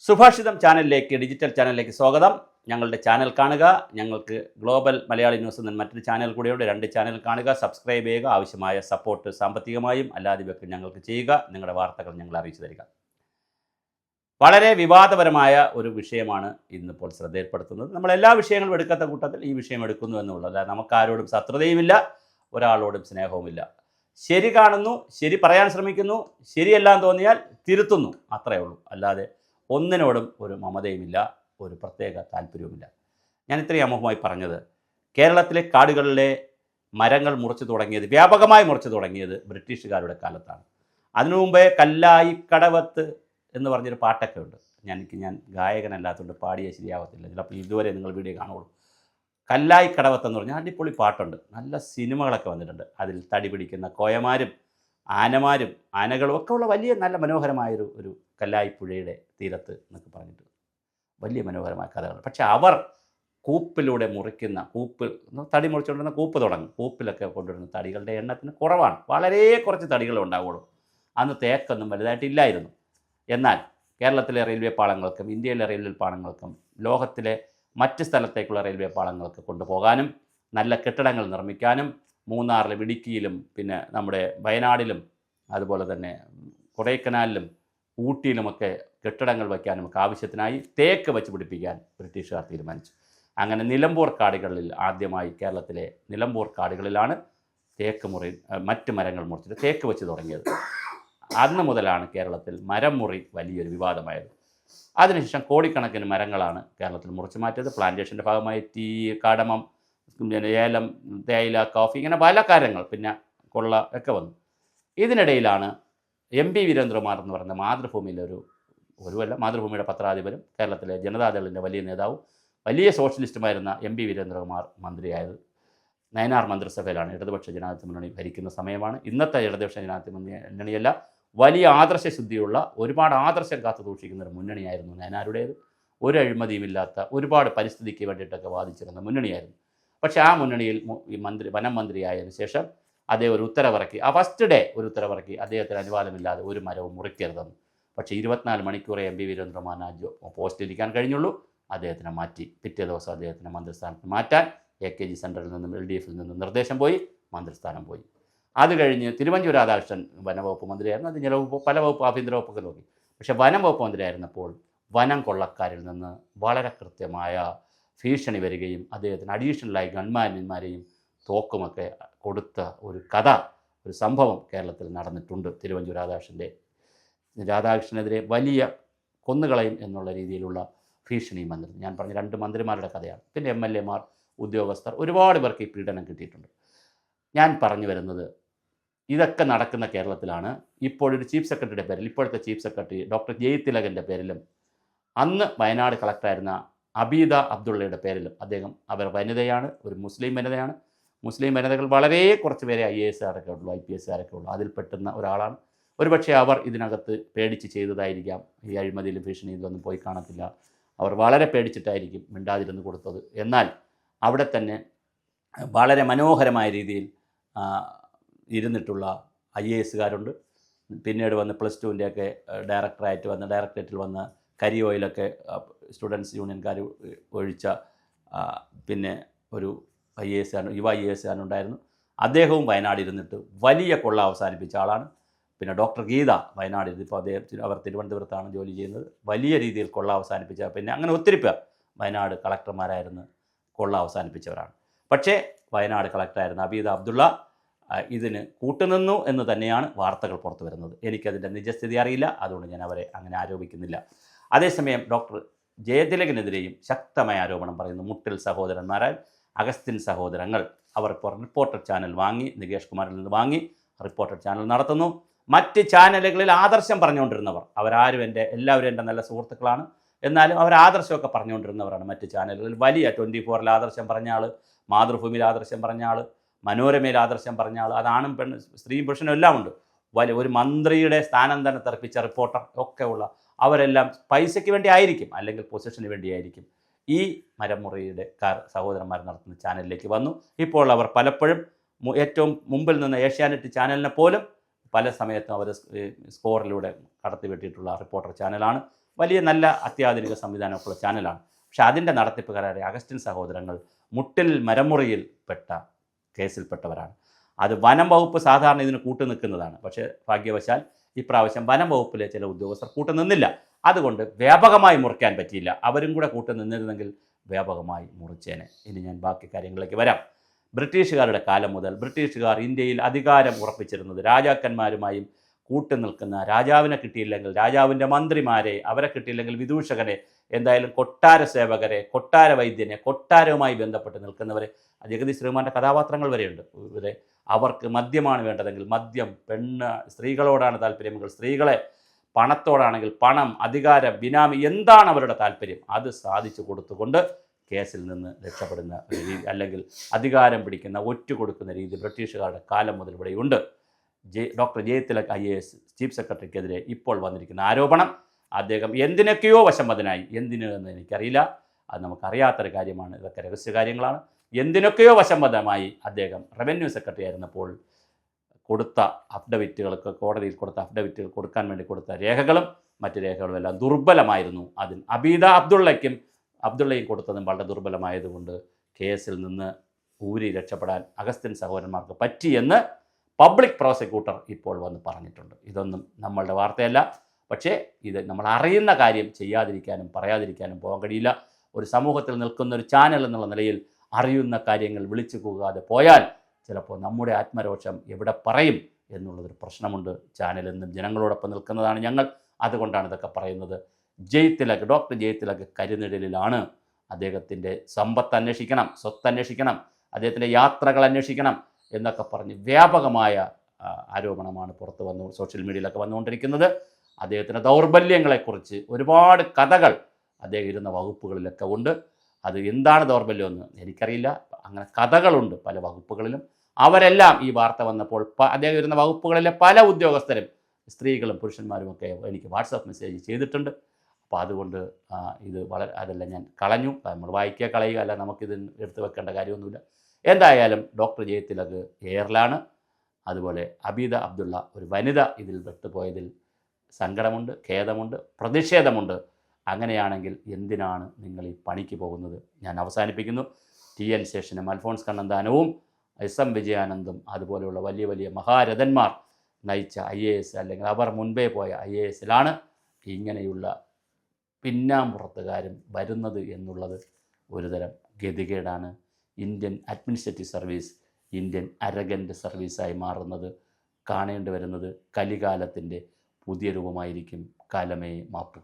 സുഭാഷിതം ചാനലിലേക്ക്, ഡിജിറ്റൽ ചാനലിലേക്ക് സ്വാഗതം. ഞങ്ങളുടെ ചാനൽ കാണുക. ഞങ്ങൾക്ക് ഗ്ലോബൽ മലയാളി ന്യൂസ് എന്ന മറ്റൊരു ചാനൽ കൂടെയുണ്ട്. 2 ചാനൽ കാണുക, സബ്സ്ക്രൈബ് ചെയ്യുക. ആവശ്യമായ സപ്പോർട്ട് സാമ്പത്തികമായും അല്ലാതെയൊക്കെ ഞങ്ങൾക്ക് ചെയ്യുക. നിങ്ങളുടെ വാർത്തകൾ ഞങ്ങൾ അറിയിച്ചു തരിക. വളരെ വിവാദപരമായ ഒരു വിഷയമാണ് ഇന്നിപ്പോൾ ശ്രദ്ധയിൽപ്പെടുത്തുന്നത്. നമ്മൾ എല്ലാ വിഷയങ്ങളും എടുക്കാത്ത കൂട്ടത്തിൽ ഈ വിഷയം എടുക്കുന്നു എന്നുള്ളത്. നമുക്കാരോടും ശത്രുതയുമില്ല, ഒരാളോടും സ്നേഹവുമില്ല. ശരി കാണുന്നു, ശരി പറയാൻ ശ്രമിക്കുന്നു, ശരിയെല്ലാം തോന്നിയാൽ തിരുത്തുന്നു, അത്രയേ ഉള്ളൂ. അല്ലാതെ ഒന്നിനോടും ഒരു മമതയുമില്ല, ഒരു പ്രത്യേക താല്പര്യവുമില്ല. ഞാൻ ഇത്രയും അമുഖമായി പറഞ്ഞത്, കേരളത്തിലെ കാടുകളിലെ മരങ്ങൾ മുറിച്ചു തുടങ്ങിയത്, വ്യാപകമായി മുറിച്ചു തുടങ്ങിയത് ബ്രിട്ടീഷുകാരുടെ കാലത്താണ്. അതിനു മുമ്പേ കല്ലായി കടവത്ത് എന്ന് പറഞ്ഞൊരു പാട്ടൊക്കെ ഉണ്ട്. ഞാൻ ഗായകനല്ലാത്തതുകൊണ്ട് പാടിയ ശരിയാവത്തില്ല, ചിലപ്പോൾ ഇതുവരെ നിങ്ങൾ വീഡിയോ കാണുള്ളൂ. കല്ലായി കടവത്ത് എന്ന് പറഞ്ഞാൽ അടിപൊളി പാട്ടുണ്ട്. നല്ല സിനിമകളൊക്കെ വന്നിട്ടുണ്ട്. അതിൽ തടി പിടിക്കുന്ന കോയമാരും ആനമാരും ആനകളും ഒക്കെ ഉള്ള വലിയ നല്ല മനോഹരമായൊരു കല്ലായി പുഴയുടെ തീരത്ത് എന്നൊക്കെ പറഞ്ഞിട്ട് വലിയ മനോഹരമായ കഥകൾ. പക്ഷെ അവർ കൂപ്പിലൂടെ മുറിക്കുന്ന തടി മുറിച്ചുകൊണ്ടിരുന്ന കൂപ്പ് തുടങ്ങും. കൂപ്പിലൊക്കെ കൊണ്ടുവരുന്ന തടികളുടെ എണ്ണത്തിന് കുറവാണ്, വളരെ കുറച്ച് തടികളെ ഉണ്ടാവുള്ളൂ. അന്ന് തേക്കൊന്നും വലുതായിട്ടില്ലായിരുന്നു. എന്നാൽ കേരളത്തിലെ റെയിൽവേ പാളങ്ങൾക്കും ഇന്ത്യയിലെ റെയിൽവേ പാളങ്ങൾക്കും ലോകത്തിലെ മറ്റ് സ്ഥലത്തേക്കുള്ള റെയിൽവേ പാളങ്ങൾക്ക് കൊണ്ടുപോകാനും നല്ല കെട്ടിടങ്ങൾ നിർമ്മിക്കാനും മൂന്നാറിലും ഇടുക്കിയിലും പിന്നെ നമ്മുടെ വയനാടിലും അതുപോലെ തന്നെ കൊടൈക്കനാലിലും ഊട്ടിയിലുമൊക്കെ കെട്ടിടങ്ങൾ വയ്ക്കാനും ഒക്കെ ആവശ്യത്തിനായി തേക്ക് വെച്ച് പിടിപ്പിക്കാൻ ബ്രിട്ടീഷുകാർ തീരുമാനിച്ചു. അങ്ങനെ നിലമ്പൂർ കാടുകളിൽ ആദ്യമായി കേരളത്തിലെ നിലമ്പൂർ കാടുകളിലാണ് മറ്റ് മരങ്ങൾ മുറിച്ചിട്ട് തേക്ക് വെച്ച് തുടങ്ങിയത്. അന്ന് മുതലാണ് കേരളത്തിൽ മരം മുറി വലിയൊരു വിവാദമായത്. അതിനുശേഷം കോടിക്കണക്കിന് മരങ്ങളാണ് കേരളത്തിൽ മുറിച്ചു മാറ്റിയത്. പ്ലാന്റേഷൻ്റെ ഭാഗമായി ടീ, കാടമം, ഏലം, തേയില, കോഫി, ഇങ്ങനെ പല കാര്യങ്ങൾ, പിന്നെ കൊള്ള ഒക്കെ വന്നു. ഇതിനിടയിലാണ് MP വീരേന്ദ്രകുമാർ എന്ന് പറയുന്ന മാതൃഭൂമിയിലെ മാതൃഭൂമിയുടെ പത്രാധിപരും കേരളത്തിലെ ജനതാദളിൻ്റെ വലിയ നേതാവും വലിയ സോഷ്യലിസ്റ്റുമായിരുന്ന MP വീരേന്ദ്രകുമാർ മന്ത്രിയായത്. നയനാർ മന്ത്രിസഭയിലാണ്. ഇടതുപക്ഷ ജനാധിപത്യ മുന്നണി ഭരിക്കുന്ന സമയമാണ്. ഇന്നത്തെ ഇടതുപക്ഷ ജനാധിപത്യ മുന്നണിയല്ല, വലിയ ആദർശശുദ്ധിയുള്ള, ഒരുപാട് ആദർശം കാത്തു സൂക്ഷിക്കുന്ന ഒരു മുന്നണിയായിരുന്നു നയനാരുടേത്. ഒരു അഴിമതിയുമില്ലാത്ത, ഒരുപാട് പരിസ്ഥിതിക്ക് വേണ്ടിയിട്ടൊക്കെ വാദിച്ചിരുന്ന മുന്നണിയായിരുന്നു. പക്ഷേ ആ മുന്നണിയിൽ വനം മന്ത്രിയായതിനു ശേഷം അദ്ദേഹം ഒരു ഉത്തരവിറക്കി. ആ ഫസ്റ്റ് ഡേ ഒരു ഉത്തരവിറക്കി, അദ്ദേഹത്തിന് അനുവാദമില്ലാതെ ഒരു മരവും മുറിക്കരുതെന്ന്. പക്ഷേ 24 മണിക്കൂറേ MP വീരേന്ദ്രകുമാറിന് പോസ്റ്റിലിരിക്കാൻ കഴിഞ്ഞുള്ളൂ. അദ്ദേഹത്തിനെ മാറ്റി. പിറ്റേ ദിവസം അദ്ദേഹത്തിനെ മന്ത്രിസ്ഥാനത്ത് മാറ്റാൻ AKG സെൻറ്ററിൽ നിന്നും LDFിൽ നിന്നും നിർദ്ദേശം പോയി, മന്ത്രിസ്ഥാനം പോയി. അത് കഴിഞ്ഞ് തിരുവഞ്ചൂർ രാധാകൃഷ്ണൻ വനംവകുപ്പ് മന്ത്രിയായിരുന്നു. അത് പല വകുപ്പ്, ആഭ്യന്തര വകുപ്പൊക്കെ നോക്കി. പക്ഷേ വനം വകുപ്പ് മന്ത്രിയായിരുന്നപ്പോൾ വനം കൊള്ളക്കാരിൽ നിന്ന് വളരെ കൃത്യമായ ഭീഷണി വരികയും അദ്ദേഹത്തിന് അഡീഷണലായി ഗൺമാന്മാരെയും തോക്കുമൊക്കെ കൊടുത്ത ഒരു സംഭവം കേരളത്തിൽ നടന്നിട്ടുണ്ട്. തിരുവഞ്ചൂർ രാധാകൃഷ്ണനെതിരെ വലിയ കൊന്നുകളയും എന്നുള്ള രീതിയിലുള്ള ഭീഷണിയും വന്നിരുന്നു. ഞാൻ പറഞ്ഞ 2 മന്ത്രിമാരുടെ കഥയാണ്. പിന്നെ MLA മാർ, ഉദ്യോഗസ്ഥർ, ഒരുപാട് പേർക്ക് ഈ പീഡനം കിട്ടിയിട്ടുണ്ട്. ഞാൻ പറഞ്ഞു വരുന്നത്, ഇതൊക്കെ നടക്കുന്ന കേരളത്തിലാണ് ഇപ്പോഴൊരു ചീഫ് സെക്രട്ടറിയുടെ പേരിൽ, ഇപ്പോഴത്തെ ചീഫ് സെക്രട്ടറി ഡോക്ടർ ജയതിലകൻ്റെ പേരിലും അന്ന് വയനാട് കളക്ടറായിരുന്ന അബീദ അബ്ദുള്ളയുടെ പേരിലും അവർ വനിതയാണ്, ഒരു മുസ്ലിം വനിതയാണ്. മുസ്ലിം വനിതകൾ വളരെ കുറച്ച് പേരെ IAS-കാരൊക്കെ ഉള്ളൂ, IPS-കാരൊക്കെ ഉള്ളൂ. അതിൽ പെട്ടുന്ന ഒരാളാണ്. ഒരുപക്ഷെ അവർ ഇതിനകത്ത് പേടിച്ച് ചെയ്തതായിരിക്കാം. ഈ അഴിമതിയിലും ഭീഷണിയിലൊന്നും പോയി കാണത്തില്ല. അവർ വളരെ പേടിച്ചിട്ടായിരിക്കും മിണ്ടാതിരുന്ന് കൊടുത്തത്. എന്നാൽ അവിടെ തന്നെ വളരെ മനോഹരമായ രീതിയിൽ ഇരുന്നിട്ടുള്ള IAS-കാരുണ്ട്. പിന്നീട് വന്ന് +2-ൻ്റെയൊക്കെ ഡയറക്ടറേറ്റിൽ വന്ന് കരി ഓയിലൊക്കെ സ്റ്റുഡൻസ് യൂണിയൻകാർ ഒഴിച്ച പിന്നെ ഒരു യുവ IAS-കാരനുണ്ടായിരുന്നു. അദ്ദേഹവും വയനാട് ഇരുന്നിട്ട് വലിയ കൊള്ള അവസാനിപ്പിച്ച ആളാണ്. പിന്നെ ഡോക്ടർ ഗീത വയനാട്, ഇപ്പോൾ അവർ തിരുവനന്തപുരത്താണ് ജോലി ചെയ്യുന്നത്. വലിയ രീതിയിൽ കൊള്ള അവസാനിപ്പിച്ച, പിന്നെ അങ്ങനെ ഒത്തിരി പേർ വയനാട് കളക്ടർമാരായിരുന്നു കൊള്ള അവസാനിപ്പിച്ചവരാണ്. പക്ഷേ വയനാട് കളക്ടറായിരുന്ന അബീദ അബ്ദുള്ള ഇതിന് കൂട്ടുനിന്നു എന്ന് തന്നെയാണ് വാർത്തകൾ പുറത്തു വരുന്നത്. എനിക്കതിൻ്റെ നിജസ്ഥിതി അറിയില്ല, അതുകൊണ്ട് ഞാൻ അവരെ അങ്ങനെ ആരോപിക്കുന്നില്ല. അതേസമയം ഡോക്ടർ ജയതിലകനെതിരെയും ശക്തമായ ആരോപണം പറയുന്നു. മുട്ടിൽ സഹോദരന്മാരായ അഗസ്റ്റിൻ സഹോദരങ്ങൾ അവർ ഇപ്പോൾ റിപ്പോർട്ടർ ചാനൽ വാങ്ങി, നികേഷ് കുമാറിൽ നിന്ന് വാങ്ങി റിപ്പോർട്ടർ ചാനൽ നടത്തുന്നു. മറ്റ് ചാനലുകളിൽ ആദർശം പറഞ്ഞുകൊണ്ടിരുന്നവർ, എല്ലാവരും എൻ്റെ നല്ല സുഹൃത്തുക്കളാണ്, എന്നാലും അവർ ആദർശമൊക്കെ പറഞ്ഞുകൊണ്ടിരുന്നവരാണ്. മറ്റ് ചാനലുകളിൽ വലിയ 24-ൽ ആദർശം പറഞ്ഞ ആൾ, മാതൃഭൂമിയിൽ ആദർശം പറഞ്ഞ ആൾ, മനോരമയിൽ ആദർശം പറഞ്ഞ ആൾ, അതാണും പെണ്ണ്, സ്ത്രീയും പുരുഷനും എല്ലാം ഉണ്ട്. ഒരു മന്ത്രിയുടെ സ്ഥാനം തന്നെ തെറിപ്പിച്ച റിപ്പോർട്ടർ ഒക്കെ ഉള്ള അവരെല്ലാം പൈസയ്ക്ക് വേണ്ടി ആയിരിക്കും, അല്ലെങ്കിൽ പൊസിഷന് വേണ്ടിയായിരിക്കും ഈ മരമുറിയുടെ സഹോദരന്മാർ നടത്തുന്ന ചാനലിലേക്ക് വന്നു. ഇപ്പോൾ അവർ പലപ്പോഴും ഏറ്റവും മുമ്പിൽ നിന്ന് ഏഷ്യാനെറ്റ് ചാനലിനെ പോലും പല സമയത്തും അവർ സ്കോറിലൂടെ കടത്തിവെട്ടിയിട്ടുള്ള റിപ്പോർട്ടർ ചാനലാണ്. വലിയ നല്ല അത്യാധുനിക സംവിധാനമൊക്കെയുള്ള ചാനലാണ്. പക്ഷേ അതിൻ്റെ നടത്തിപ്പുകാരായ അഗസ്റ്റിൻ സഹോദരങ്ങൾ മുട്ടിൽ മരമുറിയിൽ പെട്ട കേസിൽപ്പെട്ടവരാണ്. അത് വനം വകുപ്പ് സാധാരണ ഇതിന് കൂട്ടുനിൽക്കുന്നതാണ്. പക്ഷേ ഭാഗ്യവശാൽ ഇപ്രാവശ്യം വനം വകുപ്പിലെ ചില ഉദ്യോഗസ്ഥർ കൂട്ടുനിന്നില്ല. അതുകൊണ്ട് വ്യാപകമായി മുറിക്കാൻ പറ്റിയില്ല. അവരും കൂടെ കൂട്ടുനിന്നിരുന്നെങ്കിൽ വ്യാപകമായി മുറിച്ചേനെ. ഇനി ഞാൻ ബാക്കി കാര്യങ്ങളിലേക്ക് വരാം. ബ്രിട്ടീഷുകാരുടെ കാലം മുതൽ ബ്രിട്ടീഷുകാർ ഇന്ത്യയിൽ അധികാരം ഉറപ്പിച്ചിരുന്നത് രാജാക്കന്മാരുമായും കൂട്ടുനിൽക്കുന്ന, രാജാവിനെ കിട്ടിയില്ലെങ്കിൽ രാജാവിൻ്റെ മന്ത്രിമാരെ, അവരെ കിട്ടിയില്ലെങ്കിൽ വിദൂഷകനെ, എന്തായാലും കൊട്ടാര സേവകരെ, കൊട്ടാര വൈദ്യനെ, കൊട്ടാരവുമായി ബന്ധപ്പെട്ട് നിൽക്കുന്നവരെ, ജഗതി ശ്രീമാൻ്റെ കഥാപാത്രങ്ങൾ വരെയുണ്ട്. ഇവരെ അവർക്ക് മദ്യമാണ് വേണ്ടതെങ്കിൽ മദ്യം, സ്ത്രീകളോടാണ് താല്പര്യമെങ്കിൽ സ്ത്രീകളെ, പണത്തോടാണെങ്കിൽ പണം, അധികാരം, ബിനാമി, എന്താണ് അവരുടെ താല്പര്യം അത് സാധിച്ചു കൊടുത്തുകൊണ്ട് കേസിൽ നിന്ന് രക്ഷപ്പെടുന്ന ഒരു രീതി, അല്ലെങ്കിൽ അധികാരം പിടിക്കുന്ന, ഒറ്റുകൊടുക്കുന്ന രീതി ബ്രിട്ടീഷുകാരുടെ കാലം മുതൽ ഇവിടെയുണ്ട്. ഡോക്ടർ ജയതിലക് IAS ചീഫ് സെക്രട്ടറിക്കെതിരെ ഇപ്പോൾ വന്നിരിക്കുന്ന ആരോപണം, അദ്ദേഹം എന്തിനൊക്കെയോ വശംവദനായി. എന്തിന് എന്ന് എനിക്കറിയില്ല, അത് നമുക്കറിയാത്തൊരു കാര്യമാണ്. ഇതൊക്കെ രഹസ്യ കാര്യങ്ങളാണ്. എന്തിനൊക്കെയോ വശംവദമായി അദ്ദേഹം റവന്യൂ സെക്രട്ടറി ആയിരുന്നപ്പോൾ കൊടുത്ത അഫിഡവിറ്റുകൾക്ക്, കോടതിയിൽ കൊടുത്ത അഫിഡവിറ്റുകൾ കൊടുക്കാൻ വേണ്ടി കൊടുത്ത രേഖകളും മറ്റ് രേഖകളും എല്ലാം ദുർബലമായിരുന്നു. അതിൽ അബ്ദുള്ളയും കൊടുത്തതും വളരെ ദുർബലമായതുകൊണ്ട് കേസിൽ നിന്ന് ഊരി രക്ഷപ്പെടാൻ അഗസ്റ്റിൻ സഹോദരന്മാർക്ക് പറ്റിയെന്ന് പബ്ലിക് പ്രോസിക്യൂട്ടർ ഇപ്പോൾ വന്ന് പറഞ്ഞിട്ടുണ്ട്. ഇതൊന്നും നമ്മളുടെ വാർത്തയല്ല. പക്ഷേ ഇത് നമ്മൾ അറിയുന്ന കാര്യം ചെയ്യാതിരിക്കാനും പറയാതിരിക്കാനും പോകാൻ കഴിയില്ല. ഒരു സമൂഹത്തിൽ നിൽക്കുന്ന ഒരു ചാനൽ എന്നുള്ള നിലയിൽ അറിയുന്ന കാര്യങ്ങൾ വിളിച്ചു പോകാതെ പോയാൽ ചിലപ്പോൾ നമ്മുടെ ആത്മരോഷം എവിടെ പറയും എന്നുള്ളതൊരു പ്രശ്നമുണ്ട്. ചാനൽ എന്നും ജനങ്ങളോടൊപ്പം നിൽക്കുന്നതാണ് ഞങ്ങൾ. അതുകൊണ്ടാണ് ഇതൊക്കെ പറയുന്നത്. ഡോക്ടർ ജയതിലക് കരുനിഴലിലാണ്. അദ്ദേഹത്തിൻ്റെ സമ്പത്ത് അന്വേഷിക്കണം, സ്വത്ത് അന്വേഷിക്കണം, അദ്ദേഹത്തിൻ്റെ യാത്രകൾ അന്വേഷിക്കണം എന്നൊക്കെ പറഞ്ഞ് വ്യാപകമായ ആരോപണമാണ് സോഷ്യൽ മീഡിയയിലൊക്കെ വന്നുകൊണ്ടിരിക്കുന്നത്. അദ്ദേഹത്തിൻ്റെ ദൗർബല്യങ്ങളെക്കുറിച്ച് ഒരുപാട് കഥകൾ അദ്ദേഹം ഇരുന്ന വകുപ്പുകളിലൊക്കെ ഉണ്ട്. അത് എന്താണ് ദൗർബല്യമെന്ന് എനിക്കറിയില്ല. അങ്ങനെ കഥകളുണ്ട് പല വകുപ്പുകളിലും. അവരെല്ലാം ഈ വാർത്ത വന്നപ്പോൾ അദ്ദേഹം ഇരുന്ന വകുപ്പുകളിലെ പല ഉദ്യോഗസ്ഥരും, സ്ത്രീകളും പുരുഷന്മാരുമൊക്കെ എനിക്ക് വാട്സാപ്പ് മെസ്സേജ് ചെയ്തിട്ടുണ്ട്. അപ്പോൾ അതുകൊണ്ട് അതെല്ലാം ഞാൻ കളഞ്ഞു. നമ്മൾ വായിക്കുക, കളയുക, അല്ല നമുക്കിത് എടുത്തു വെക്കേണ്ട കാര്യമൊന്നുമില്ല. എന്തായാലും ഡോക്ടർ ജയതിലക് എയറിലാണ്. അതുപോലെ അബീദ അബ്ദുള്ള ഒരു വനിത ഇതിൽ പെട്ടുപോയതിൽ സങ്കടമുണ്ട്, ഖേദമുണ്ട്, പ്രതിഷേധമുണ്ട്. അങ്ങനെയാണെങ്കിൽ എന്തിനാണ് നിങ്ങൾ ഈ പണിക്ക് പോകുന്നത്? ഞാൻ അവസാനിപ്പിക്കുന്നു. TN ശേഷനും അൽഫോൺസ് കണ്ണന്താനവും SM വിജയാനന്ദും അതുപോലെയുള്ള വലിയ വലിയ മഹാരഥന്മാർ നയിച്ച IAS, അല്ലെങ്കിൽ അവർ മുൻപേ പോയ IASലാണ് ഇങ്ങനെയുള്ള പിന്നാമ്പുറത്തുകാരും വരുന്നത് എന്നുള്ളത് ഒരുതരം ഗതികേടാണ്. ഇന്ത്യൻ അഡ്മിനിസ്ട്രേറ്റീവ് സർവീസ് ഇന്ത്യൻ അരഗൻ്റ് സർവീസായി മാറുന്നത് കാണേണ്ടി വരുന്നത് കലികാലത്തിൻ്റെ പുതിയ രൂപമായിരിക്കും. കാലമേ മാപ്പു.